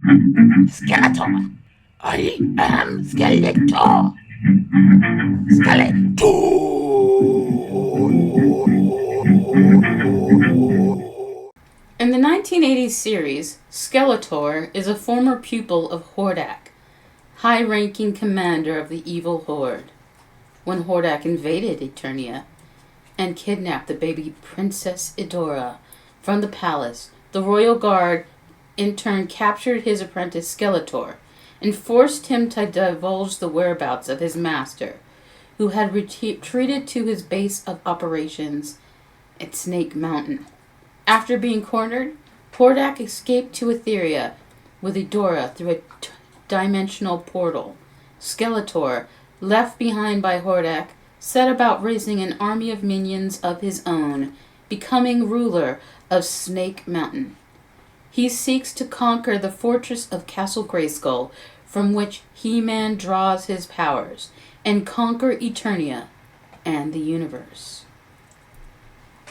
Skeletor. I am Skeletor. Skeletor. In the 1980s series, Skeletor is a former pupil of Hordak, high-ranking commander of the evil Horde. When Hordak invaded Eternia and kidnapped the baby Princess Eudora from the palace, the royal guard in turn captured his apprentice Skeletor and forced him to divulge the whereabouts of his master, who had retreated to his base of operations at Snake Mountain. After being cornered, Hordak escaped to Etheria with Eudora through a dimensional portal. Skeletor, left behind by Hordak, set about raising an army of minions of his own, becoming ruler of Snake Mountain. He seeks to conquer the fortress of Castle Grayskull, from which He-Man draws his powers, and conquer Eternia and the universe.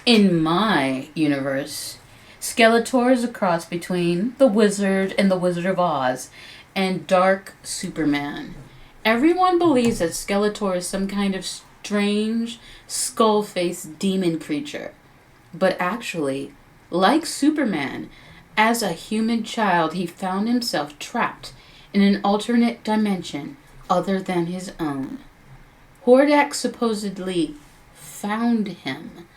In my universe, Skeletor is a cross between the Wizard and the Wizard of Oz and Dark Superman. Everyone believes that Skeletor is some kind of strange, skull-faced demon creature. But actually, like Superman, as a human child, he found himself trapped in an alternate dimension other than his own. Hordak supposedly found him,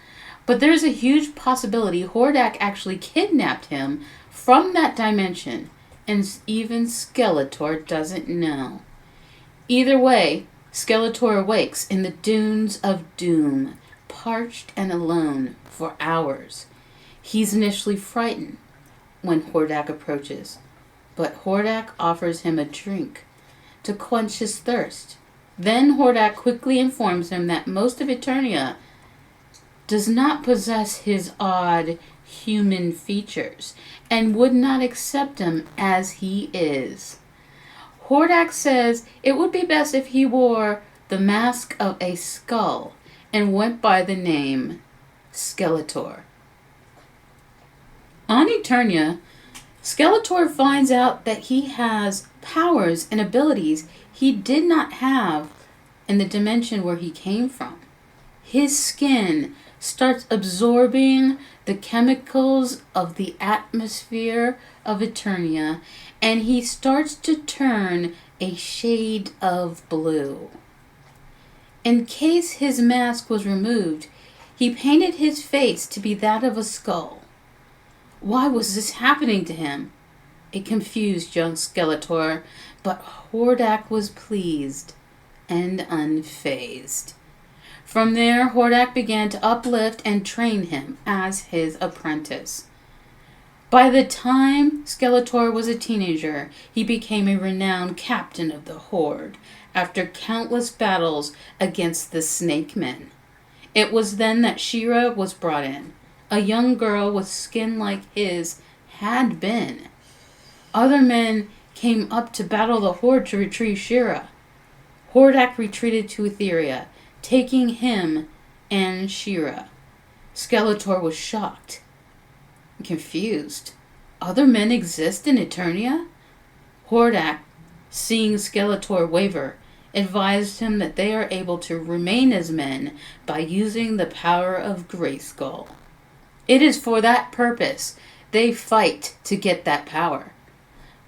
but there's a huge possibility Hordak actually kidnapped him from that dimension, and even Skeletor doesn't know. Either way, Skeletor awakes in the dunes of doom, parched and alone for hours. He's initially frightened when Hordak approaches, but Hordak offers him a drink to quench his thirst. Then Hordak quickly informs him that most of Eternia does not possess his odd human features and would not accept him as he is. Hordak says it would be best if he wore the mask of a skull and went by the name Skeletor. On Eternia, Skeletor finds out that he has powers and abilities he did not have in the dimension where he came from. His skin starts absorbing the chemicals of the atmosphere of Eternia, and he starts to turn a shade of blue. In case his mask was removed, he painted his face to be that of a skull. Why was this happening to him? It confused young Skeletor, but Hordak was pleased and unfazed. From there, Hordak began to uplift and train him as his apprentice. By the time Skeletor was a teenager, he became a renowned captain of the Horde after countless battles against the Snake Men. It was then that She-Ra was brought in. A young girl with skin like his had been. Other men came up to battle the Horde to retrieve She-Ra. Hordak retreated to Etheria, taking him and She-Ra. Skeletor was shocked and confused. Other men exist in Eternia? Hordak, seeing Skeletor waver, advised him that they are able to remain as men by using the power of Grayskull. It is for that purpose they fight to get that power.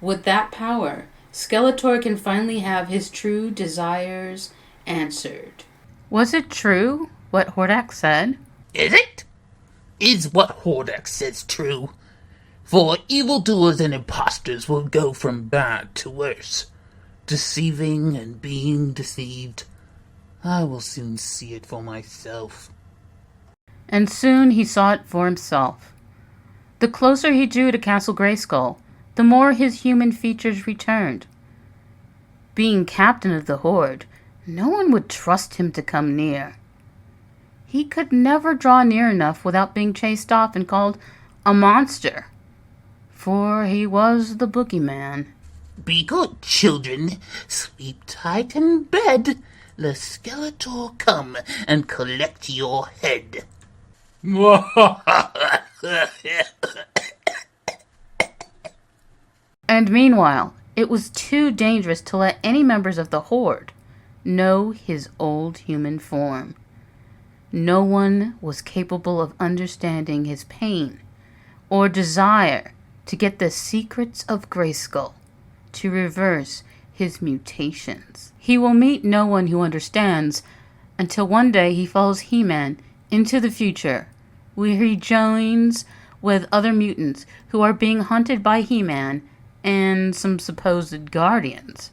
With that power, Skeletor can finally have his true desires answered. Was it true what Hordak said? Is it? Is what Hordak says true? For evildoers and impostors will go from bad to worse, deceiving and being deceived. I will soon see it for myself. And soon he saw it for himself. The closer he drew to Castle Grayskull, the more his human features returned. Being captain of the Horde, no one would trust him to come near. He could never draw near enough without being chased off and called a monster, for he was the boogeyman. Be good, children. Sleep tight in bed, lest Skeletor come and collect your head. And meanwhile, it was too dangerous to let any members of the Horde know his old human form. No one was capable of understanding his pain or desire to get the secrets of Grayskull to reverse his mutations. He will meet no one who understands until one day he follows He-Man into the future, where he joins with other mutants who are being hunted by He-Man and some supposed guardians.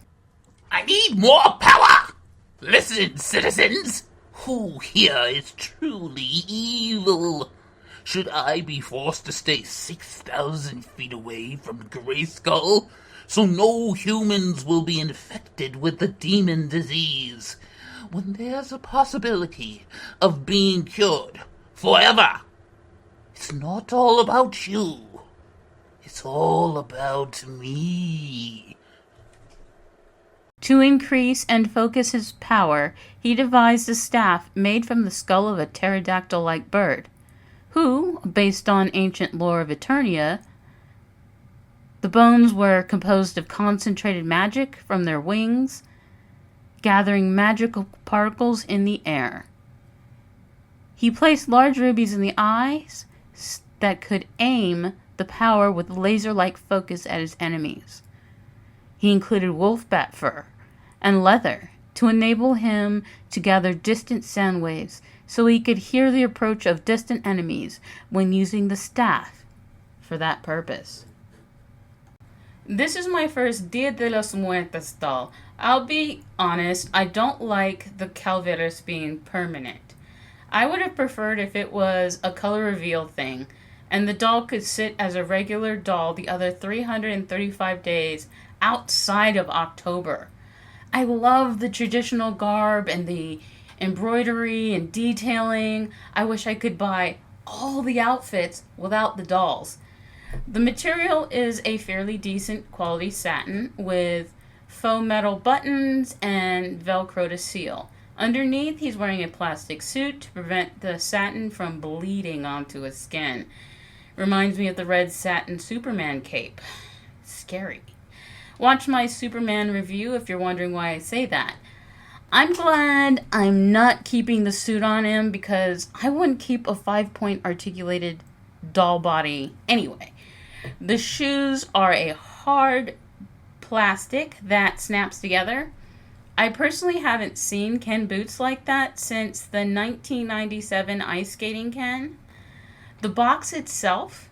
I need more power! Listen, citizens! Who here is truly evil? Should I be forced to stay 6,000 feet away from Grayskull, so no humans will be infected with the demon disease, when there's a possibility of being cured forever? It's not all about you. It's all about me. To increase and focus his power, he devised a staff made from the skull of a pterodactyl-like bird, who, based on ancient lore of Eternia, the bones were composed of concentrated magic from their wings, gathering magical particles in the air. He placed large rubies in the eyes that could aim the power with laser-like focus at his enemies. He included wolf bat fur and leather to enable him to gather distant sound waves so he could hear the approach of distant enemies when using the staff for that purpose. This is my first Dia De Muertos doll. I'll be honest, I don't like the calaveras being permanent. I would have preferred if it was a color reveal thing, and the doll could sit as a regular doll the other 335 days outside of October. I love the traditional garb and the embroidery and detailing. I wish I could buy all the outfits without the dolls. The material is a fairly decent quality satin with faux metal buttons and Velcro to seal. Underneath, he's wearing a plastic suit to prevent the satin from bleeding onto his skin. Reminds me of the red satin Superman cape. Scary. Watch my Superman review if you're wondering why I say that. I'm glad I'm not keeping the suit on him because I wouldn't keep a 5-point articulated doll body anyway. The shoes are a hard plastic that snaps together. I personally haven't seen Ken boots like that since the 1997 ice skating Ken. The box itself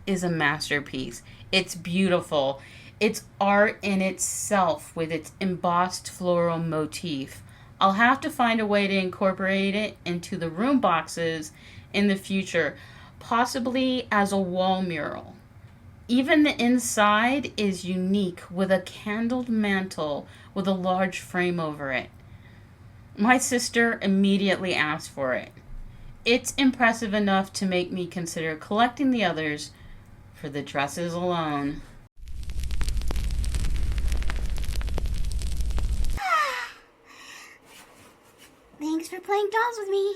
is a masterpiece. It's beautiful. It's art in itself with its embossed floral motif. I'll have to find a way to incorporate it into the room boxes in the future, possibly as a wall mural. Even the inside is unique with a candled mantle with a large frame over it. My sister immediately asked for it. It's impressive enough to make me consider collecting the others for the dresses alone. Thanks for playing dolls with me.